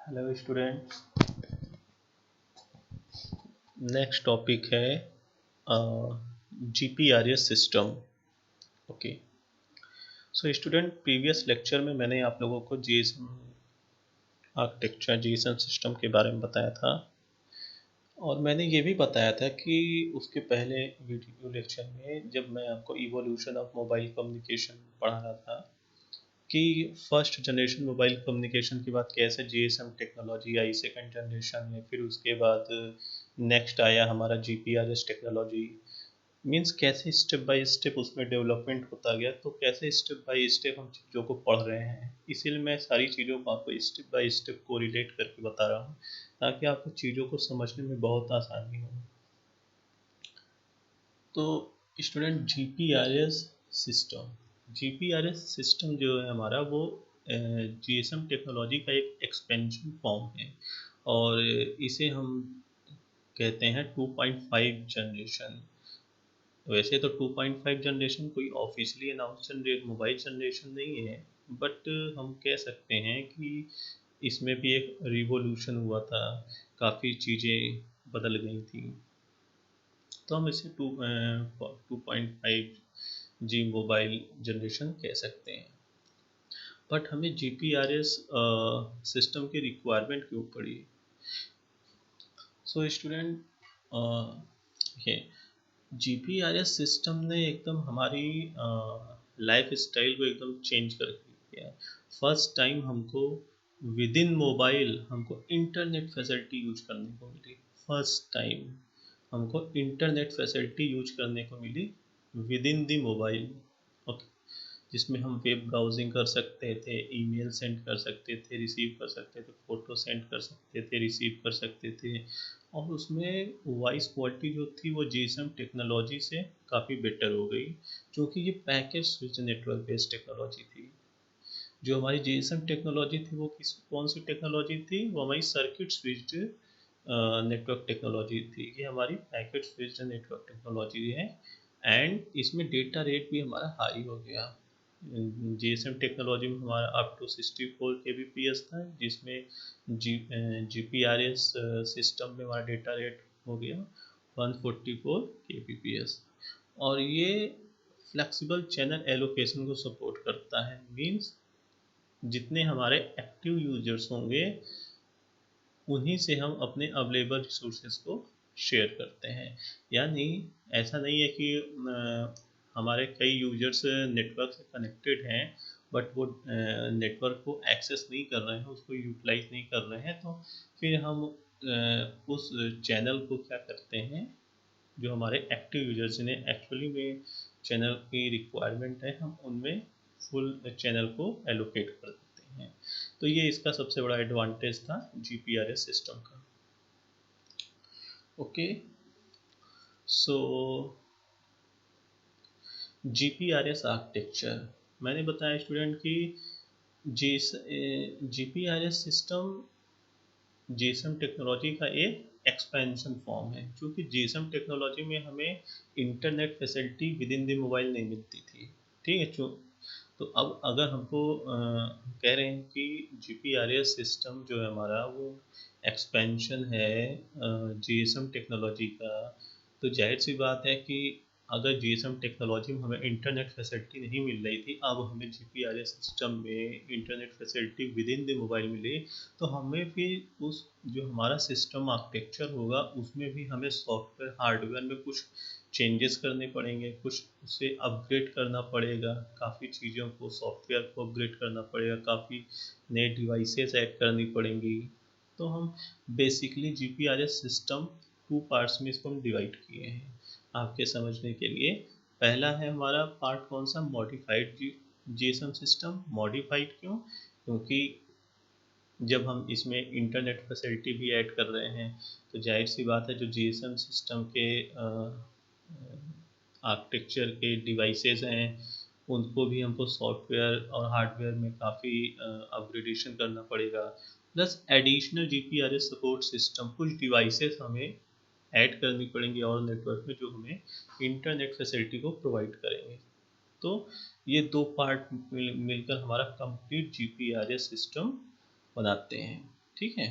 Hello students. Next topic है GPRS system. Okay, so student, previous lecture में मैंने आप लोगों को जीएसएम आर्किटेक्चर, जीएसएम सिस्टम के बारे में बताया था, और मैंने ये भी बताया था कि उसके पहले वीडियो लेक्चर में जब मैं आपको इवोल्यूशन ऑफ मोबाइल कम्युनिकेशन पढ़ा रहा था कि फर्स्ट जनरेशन मोबाइल कम्युनिकेशन के बाद कैसे जीएसएम टेक्नोलॉजी आई सेकंड जनरेशन में, फिर उसके बाद नेक्स्ट आया हमारा जीपीआरएस टेक्नोलॉजी। मींस कैसे स्टेप बाय स्टेप उसमें डेवलपमेंट होता गया, तो कैसे स्टेप बाय स्टेप हम चीज़ों को पढ़ रहे हैं, इसीलिए मैं सारी चीज़ों को आपको स्टेप बाय स्टेप को रिलेट करके बता रहा हूँ ताकि आपको चीज़ों को समझने में बहुत आसानी हो। तो स्टूडेंट, जीपीआरएस सिस्टम जो है हमारा, वो जीएसएम टेक्नोलॉजी का एक एक्सपेंशन फॉर्म है, और इसे हम कहते हैं 2.5 जनरेशन। वैसे तो 2.5 जनरेशन कोई ऑफिशियली अनाउंस मोबाइल जनरेशन नहीं है, बट हम कह सकते हैं कि इसमें भी एक रिवॉल्यूशन हुआ था, काफ़ी चीज़ें बदल गई थी, तो हम इसे 2.5 जी मोबाइल जनरेशन कह सकते हैं। बट हमें जीपीआरएस सिस्टम की रिक्वायरमेंट क्यों पड़ी? सो स्टूडेंट, ये जीपीआरएस सिस्टम ने एकदम हमारी लाइफ स्टाइल को एकदम चेंज कर दिया। फर्स्ट टाइम हमको विद इन मोबाइल हमको इंटरनेट फैसिलिटी यूज करने को मिली। फर्स्ट टाइम हमको इंटरनेट फैसिलिटी यूज करने को मिली within the mobile. Okay, जिसमें हम वेब ब्राउजिंग कर सकते थे, ईमेल सेंड कर सकते थे, रिसीव कर सकते थे, फ़ोटो सेंड कर सकते थे, रिसीव कर सकते थे, और उसमें वॉइस क्वालिटी जो थी वो जीएसएम टेक्नोलॉजी से काफ़ी बेटर हो गई, क्योंकि ये package switch network based technology थी। जो हमारी जीएसएम टेक्नोलॉजी थी वो कौन सी टेक्नोलॉजी थी? वो हमारी सर्किट स्विच्ड नेटवर्क टेक्नोलॉजी थी। ये हमारी पैकेट स्विच्ड नेटवर्क टेक्नोलॉजी है, एंड इसमें डेटा रेट भी हमारा हाई हो गया। जीएसएम टेक्नोलॉजी में हमारा अप टू 64 kbps था, जिसमें जीपीआरएस सिस्टम में हमारा डेटा रेट हो गया 144 kbps, और ये फ्लेक्सिबल चैनल एलोकेशन को सपोर्ट करता है। मींस जितने हमारे एक्टिव यूजर्स होंगे उन्हीं से हम अपने अवेलेबल रिसोर्सेज को शेयर करते हैं। यानी ऐसा नहीं है कि हमारे कई यूजर्स नेटवर्क से कनेक्टेड हैं, बट वो नेटवर्क को एक्सेस नहीं कर रहे हैं, उसको यूटिलाइज नहीं कर रहे हैं, तो फिर हम उस चैनल को क्या करते हैं, जो हमारे एक्टिव यूजर्स जिन्हें एक्चुअली में चैनल की रिक्वायरमेंट है, हम उनमें फुल चैनल को एलोकेट कर देते हैं। तो ये इसका सबसे बड़ा एडवांटेज था जीपीआरएस सिस्टम का। ओके, सो जीपीआरएस आर्किटेक्चर मैंने बताया स्टूडेंट कि जीपीआरएस सिस्टम जीएसएम टेक्नोलॉजी का एक एक्सपेंशन फॉर्म है, क्योंकि जीएसएम टेक्नोलॉजी में हमें internet facility within the mobile नहीं मिलती थी। ठीक है, तो अब अगर हमको कह रहे हैं कि जीपीआरएस सिस्टम जो है हमारा वो एक्सपेंशन है जीएसएम टेक्नोलॉजी का, तो जाहिर सी बात है कि अगर जीएसएम टेक्नोलॉजी में हमें इंटरनेट फैसिलिटी नहीं मिल रही थी, अब हमें जीपीआरएस सिस्टम में internet facility within the mobile मिली, तो हमें फिर उस जो हमारा सिस्टम आर्किटेक्चर होगा उसमें भी हमें सॉफ्टवेयर हार्डवेयर में कुछ चेंजेस करने पड़ेंगे, कुछ उसे अपग्रेड करना पड़ेगा, काफ़ी चीज़ों को सॉफ्टवेयर को अपग्रेड करना पड़ेगा, काफ़ी नए डिवाइसेस ऐड करनी पड़ेंगी। तो हम बेसिकली जीपीआरएस सिस्टम 2 पार्ट्स में इसको हम डिवाइड किए हैं आपके समझने के लिए। पहला है हमारा पार्ट कौन सा? Modified GSM system. मॉडिफाइड क्यों? क्योंकि जब हम इसमें इंटरनेट फैसिलिटी भी ऐड कर रहे हैं, तो जाहिर सी बात है जो जीएसएम सिस्टम के आर्किटेक्चर के डिवाइसेस हैं उनको भी हमको सॉफ्टवेयर और हार्डवेयर में काफ़ी अपग्रेडेशन करना पड़ेगा। Plus additional GPRS support system, कुछ डिवाइसेस हमें ऐड करनी पड़ेंगी और नेटवर्क में जो हमें इंटरनेट फैसिलिटी को प्रोवाइड करेंगे। तो ये दो पार्ट मिलकर हमारा कंप्लीट जीपीआरएस सिस्टम बनाते हैं। ठीक है।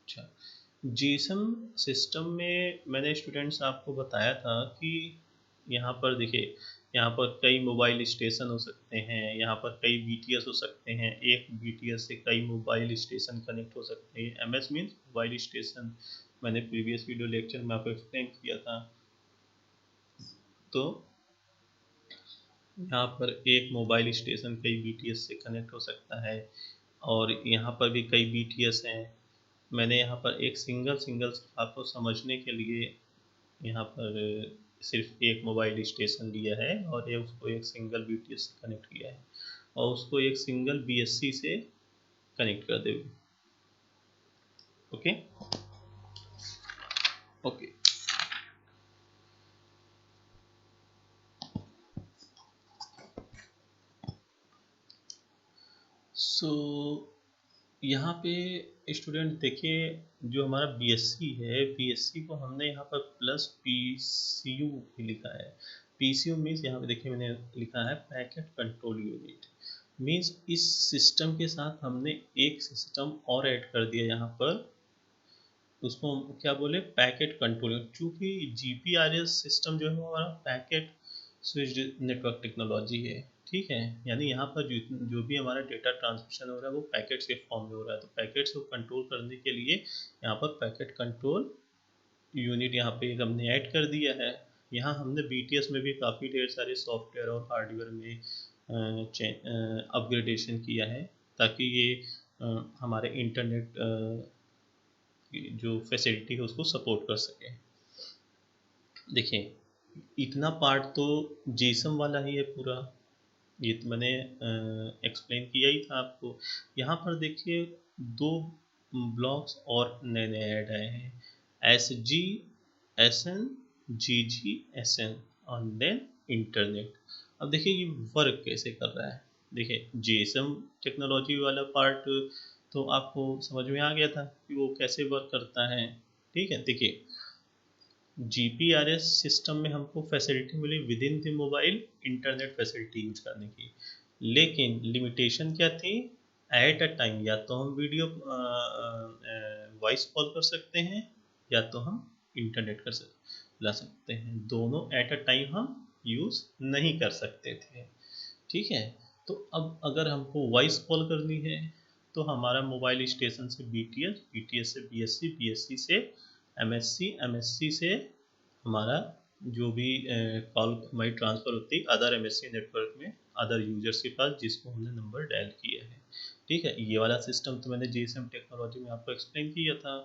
अच्छा, जीएसएम सिस्टम में मैंने स्टूडेंट्स आपको बताया था कि यहाँ पर देखिए, यहाँ पर कई मोबाइल स्टेशन हो सकते हैं, यहाँ पर कई बीटीएस हो सकते हैं, एक बीटीएस से कई मोबाइल स्टेशन कनेक्ट हो सकते हैं। एमएस मीन्स मोबाइल स्टेशन, मैंने प्रीवियस वीडियो लेक्चर में आपको एक्सप्लेन किया था। तो यहाँ पर एक मोबाइल स्टेशन कई बीटीएस से कनेक्ट हो सकता है, और यहाँ पर भी कई बीटीएस हैं। मैंने यहाँ पर एक सिंगल सिंगल आपको समझने के लिए यहाँ पर सिर्फ एक मोबाइल स्टेशन लिया है, और ये उसको एक सिंगल बीटीएस से कनेक्ट किया है, और उसको एक सिंगल बीएससी से कनेक्ट कर दे। Okay okay. सो यहाँ पे स्टूडेंट देखिए, जो हमारा बीएससी है, बीएससी को हमने यहाँ पर प्लस पीसीयू भी लिखा है। पीसीयू मीन्स यहाँ पे देखिए मैंने लिखा है पैकेट कंट्रोल यूनिट। मीन्स इस सिस्टम के साथ हमने एक सिस्टम और ऐड कर दिया यहाँ पर, उसको हम क्या बोले, पैकेट कंट्रोल। चूँकि जीपीआरएस सिस्टम जो है वो हमारा पैकेट स्विच्ड नेटवर्क टेक्नोलॉजी है, ठीक है। यानी यहाँ पर जो भी हमारा डेटा ट्रांसमिशन हो रहा है वो पैकेट्स के फॉर्म में हो रहा है, तो पैकेट्स को कंट्रोल करने के लिए यहाँ पर पैकेट कंट्रोल यूनिट यहाँ पे एक हमने ऐड कर दिया है। यहाँ हमने बीटीएस में भी काफ़ी ढेर सारे सॉफ्टवेयर और हार्डवेयर में अपग्रेडेशन किया है, ताकि ये हमारे इंटरनेट जो फैसिलिटी है उसको सपोर्ट कर सके। देखिए, इतना पार्ट तो जीएसएम वाला ही है पूरा, ये तो मैंने एक्सप्लेन किया ही था आपको। यहाँ पर देखिए दो ब्लॉक्स और नए नए ऐड आए हैं, एस जी एस एन, जी जी एस एन, और देन इंटरनेट। अब देखिए ये वर्क कैसे कर रहा है। देखिए जीएसएम टेक्नोलॉजी वाला पार्ट तो आपको समझ में आ गया था कि वो कैसे वर्क करता है, ठीक है। देखिए जीपीआरएस सिस्टम में हमको फैसिलिटी मिली within the mobile internet facility use करने की, लेकिन लिमिटेशन क्या थी, एट अ टाइम या तो हम वीडियो वॉइस कॉल कर सकते हैं, या तो हम इंटरनेट कर ला सकते हैं, दोनों एट अ टाइम हम यूज़ नहीं कर सकते थे, ठीक है। तो अब अगर हमको वॉइस कॉल करनी है तो हमारा मोबाइल स्टेशन से बीटीएस, बीटीएस से बीएससी, बीएससी से एमएससी, एमएससी से हमारा जो भी कॉल हमारी ट्रांसफ़र होती है अदर एमएससी नेटवर्क में अदर यूजर्स के पास जिसको हमने नंबर डायल किया है, ठीक है। ये वाला सिस्टम तो मैंने जीएसएम टेक्नोलॉजी में आपको एक्सप्लेन किया था।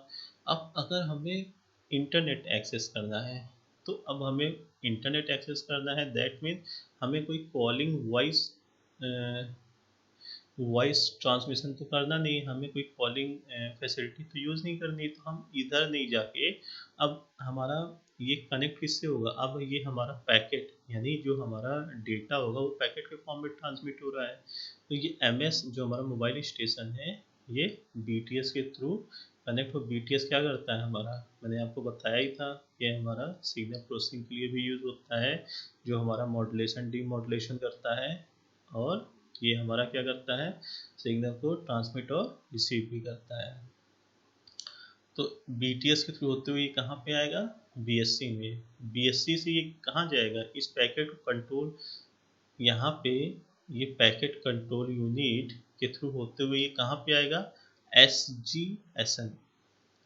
अब अगर हमें इंटरनेट एक्सेस करना है, तो अब हमें इंटरनेट एक्सेस करना है, दैट मीन हमें कोई कॉलिंग वॉइस ट्रांसमिशन तो करना नहीं, हमें कोई कॉलिंग फैसिलिटी तो यूज़ नहीं करनी, तो हम इधर नहीं जाके अब हमारा ये कनेक्ट किससे होगा, अब ये हमारा पैकेट यानी जो हमारा डेटा होगा वो पैकेट के फॉर्म में ट्रांसमिट हो रहा है। तो ये एमएस जो हमारा मोबाइल स्टेशन है ये बीटीएस के थ्रू कनेक्ट हो। बीटीएस क्या करता है हमारा, मैंने आपको बताया ही था, ये हमारा सिग्नल प्रोसेसिंग के लिए भी यूज़ होता है, जो हमारा मॉड्यूलेशन डीमॉड्यूलेशन करता है, और ये हमारा क्या करता है, सिग्नल को ट्रांसमिट और रिसीव भी करता है। तो बीटीएस के थ्रू होते हुए ये कहाँ पे आएगा, बीएससी में, बीएससी से ये कहाँ जाएगा, इस पैकेट कंट्रोल, यहाँ पे ये पैकेट कंट्रोल यूनिट के थ्रू होते हुए ये कहाँ पे आएगा, S G S N,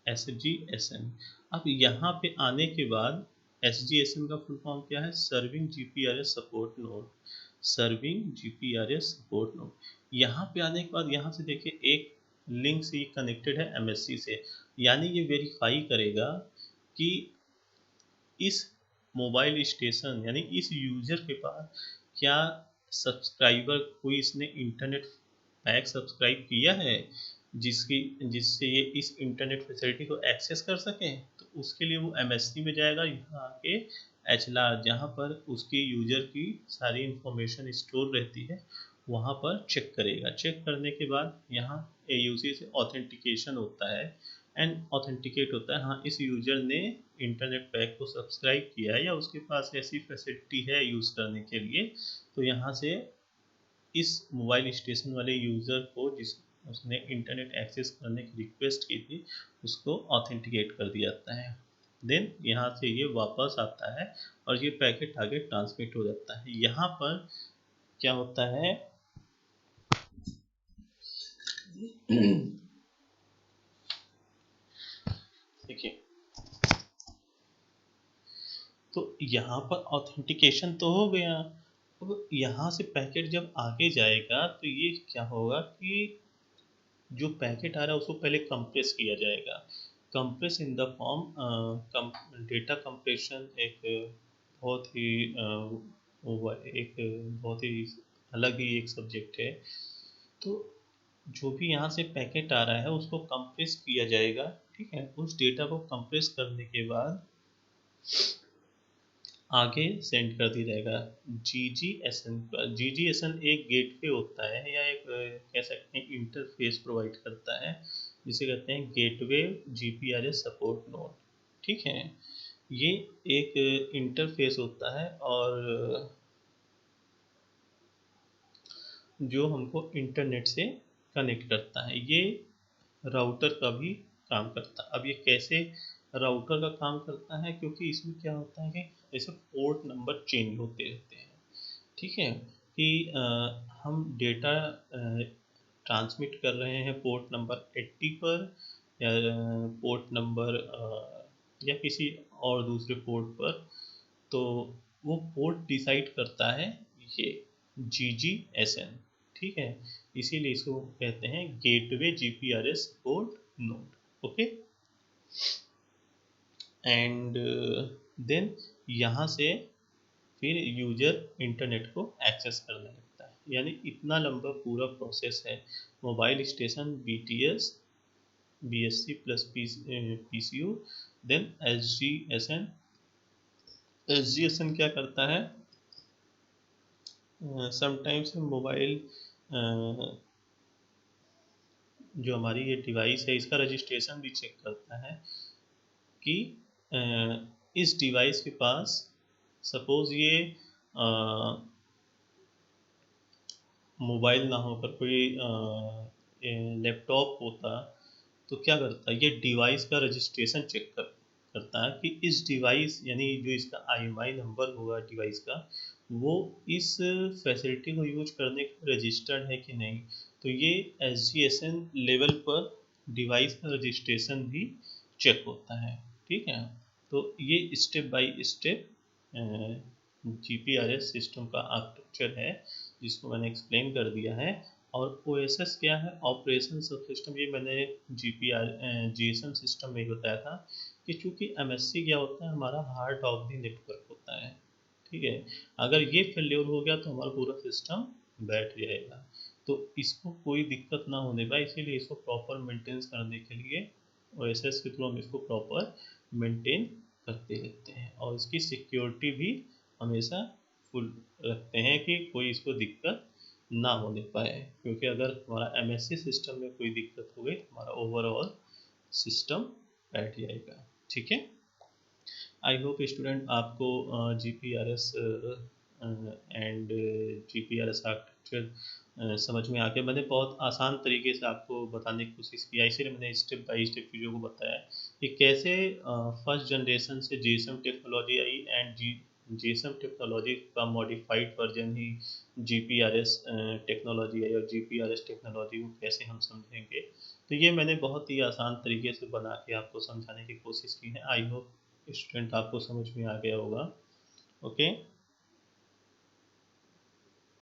S G S N. अब यहाँ पे आने के बाद एस जी एस एन का फुल फॉर्म क्या है, serving GPRS support node, serving GPRS support node. यहाँ पे आने के बाद यहाँ से देखिए एक लिंक से कनेक्टेड है एमएससी से, यानी ये वेरीफाई करेगा कि इस मोबाइल स्टेशन यानी इस यूजर के पास क्या सब्सक्राइबर कोई इसने इंटरनेट पैक सब्सक्राइब किया है जिससे ये इस इंटरनेट फैसिलिटी को एक्सेस कर सकें। तो उसके लिए वो एमएससी में जाएगा, यहाँ आके एचएलआर जहाँ पर उसकी यूजर की सारी इंफॉर्मेशन स्टोर रहती है वहाँ पर चेक करेगा। चेक करने के बाद यहाँ एयूसी से ऑथेंटिकेशन होता है एंड ऑथेंटिकेट होता है, हाँ इस यूजर ने इंटरनेट पैक को सब्सक्राइब किया है या उसके पास ऐसी फैसिलिटी है यूज़ करने के लिए। तो यहाँ से इस मोबाइल स्टेशन वाले यूज़र को उसने इंटरनेट एक्सेस करने की रिक्वेस्ट की थी, उसको ऑथेंटिकेट कर दिया जाता है। देन यहाँ से ये वापस आता है और ये पैकेट आगे ट्रांसमिट हो जाता है। यहाँ पर क्या होता है देखिए, तो यहाँ पर ऑथेंटिकेशन तो हो गया। अब यहाँ से पैकेट जब आगे जाएगा तो ये क्या होगा कि जो पैकेट आ रहा है उसको पहले कंप्रेस किया जाएगा। Compress in the form, data compression एक बहुत ही एक बहुत ही अलग ही एक सब्जेक्ट है। तो जो भी यहाँ से पैकेट आ रहा है उसको कंप्रेस किया जाएगा। ठीक है, उस डेटा को कंप्रेस करने के बाद आगे सेंड कर दिया जाएगा जीजीएसएन पर। जीजीएसएन एक गेटवे होता है या एक कह सकते हैं इंटरफेस प्रोवाइड करता है, जिसे कहते हैं गेटवे जीपीआरएस सपोर्ट नोड। ठीक है, ये एक इंटरफेस होता है और जो हमको इंटरनेट से कनेक्ट करता है। ये राउटर का भी काम करता है। अब ये कैसे राउटर का काम करता है, क्योंकि इसमें क्या होता है कि जैसे पोर्ट नंबर चेंज होते रहते हैं। ठीक है, कि हम डेटा ट्रांसमिट कर रहे हैं पोर्ट नंबर 80 पर या पोर्ट नंबर या किसी और दूसरे पोर्ट पर, तो वो पोर्ट डिसाइड करता है ये जीजीएसएन। ठीक है, इसीलिए इसको कहते हैं gateway GPRS port node. Okay, and then यहाँ से फिर यूजर इंटरनेट को एक्सेस करने लगता है। यानी इतना लंबा पूरा प्रोसेस है। Mobile station BTS BSC plus PCU, then SGSN. SGSN क्या करता है, समटाइम्स मोबाइल जो हमारी ये डिवाइस है इसका रजिस्ट्रेशन भी चेक करता है कि इस डिवाइस के पास सपोज ये मोबाइल ना होकर कोई लैपटॉप होता, तो क्या करता है, ये डिवाइस का रजिस्ट्रेशन चेक करता है कि इस डिवाइस यानी जो इसका आईएमआई नंबर होगा डिवाइस का, वो इस फैसिलिटी को यूज करने के रजिस्टर्ड है कि नहीं। तो ये एसजीएसएन लेवल पर डिवाइस का रजिस्ट्रेशन भी चेक होता है। ठीक है, तो ये step by step GPRS system का आर्किटेक्चर है, जिसको मैंने एक्सप्लेन कर दिया है। और ओएसएस क्या है, ऑपरेशन सब सिस्टम, ये मैंने जीएसएम सिस्टम में ही बताया था कि चूंकि एमएससी क्या होता है, हमारा हार्ट ऑफ द नेटवर्क होता है। ठीक है, अगर ये फेल्योर हो गया तो हमारा पूरा सिस्टम बैठ जाएगा। तो इसको कोई दिक्कत ना होने पाए, इसीलिए इसको प्रॉपर मेंटेनेंस करने के लिए ओएसएस के थ्रू हम इसको प्रॉपर मेंटेन करते रहते हैं और इसकी सिक्योरिटी भी हमेशा फुल रखते हैं कि कोई इसको दिक्कत ना होने पाए। क्योंकि अगर हमारा एमएससी सिस्टम में कोई दिक्कत हो गई तो हमारा ओवरऑल सिस्टम बैठ जाएगा। ठीक है, आई होप स्टूडेंट आपको G P R S and G P R S architecture समझ में आ गया। मैंने बहुत आसान तरीके से आपको बताने की कोशिश किया, इसीलिए मैंने स्टेप बाय स्टेप चीज़ों को बताया कि कैसे फर्स्ट जनरेशन से GSM technology I and GSM technology का मॉडिफाइड वर्जन ही जीपीआरएस टेक्नोलॉजी है, और जीपीआरएस टेक्नोलॉजी को कैसे हम समझेंगे। तो ये मैंने बहुत ही आसान तरीके से बना के आपको समझाने की कोशिश की है। आई होप स्टूडेंट आपको समझ में आ गया होगा। ओके।